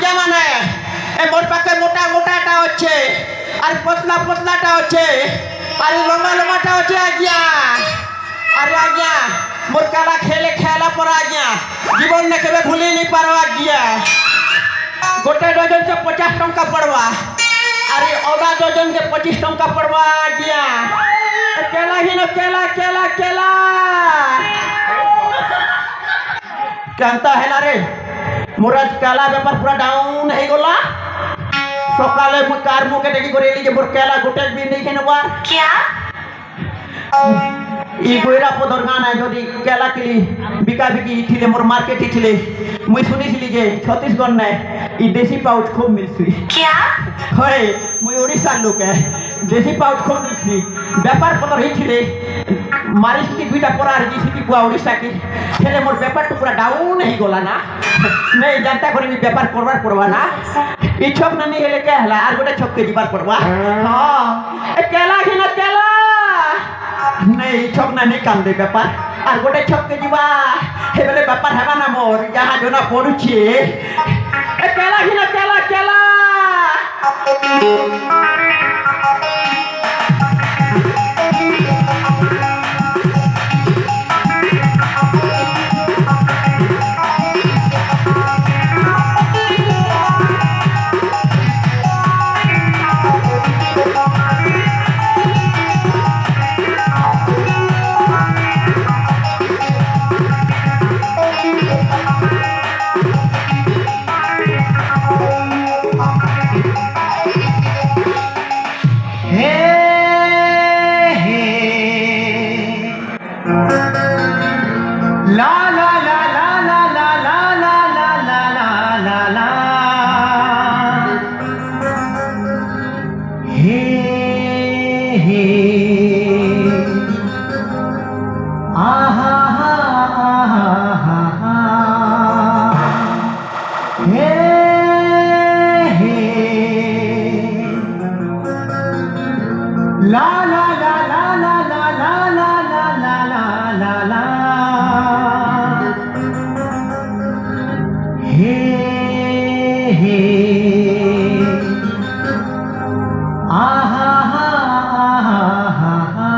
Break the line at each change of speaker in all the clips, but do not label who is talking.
মজা মানে এ মোর পাকে মোটা মোটাটা হচ্ছে আর পতলা পতলাটা হচ্ছে আর লম্বা লম্বাটা হচ্ছে আজ্ঞা আরে আজ্ঞা মোর কালা খেলে খেলা পড়া আজ্ঞা জীবন না কেবে ভুলি নি পারো আজ্ঞা গোটে ডজন के 50 टंका पड़वा अरे औदा डजन के 25 टंका पड़वा आज्ञा केला ही न केला केला केला कहता है ना रे मोर केला व्यापार पूरा डाउन है गोला सकाले मु कार मुके देखि करे एली जे मोर केला गोटे भी नहीं केनवा क्या ई गोइरा पदर गाना जदी केला किली बिका बिकी इथिले मोर मार्केट इथिले मुई सुनिसिली जे छत्तीसगढ़ ने ई देसी पाउच खूब मिलसी क्या होय मुई ओडिसा लोक है देसी पाउच खूब मिलसी व्यापार पदर हिथिले मारिस की दुईटा परार जी सिटी बुआ ओडिसा की छेले मोर व्यापार तो पूरा डाउन ही गोला ना नहीं जानता करे मी व्यापार करवार पड़वा ना ई छक नहीं हेले के हला आर गोटे छक के जीवार पड़वा हां ए केला ही ना केला नहीं छक नहीं काम दे व्यापार आर गोटे छक के जीवा हे बेले व्यापार हेबा ना मोर जहां जोना पड़ुछे ए केला ही ना केला केला La la la la la la la la la la la la la hey hey aha ha ha ha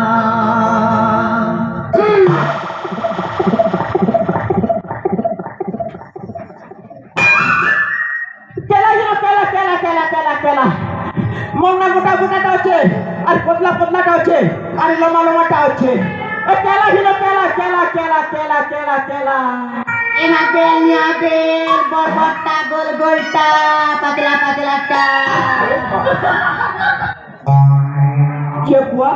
केला मोटा मोटा मोटाटा হচ্ছে আর পতলা পতলাটা হচ্ছে আর লম্বা লম্বাটা হচ্ছে এ কেলা হিলো কেলা কেলা কেলা কেলা কেলা কেলা
এনাতে বড়বড়টা গোল গোলটা পাতলা পাতলাটা
কে বুয়া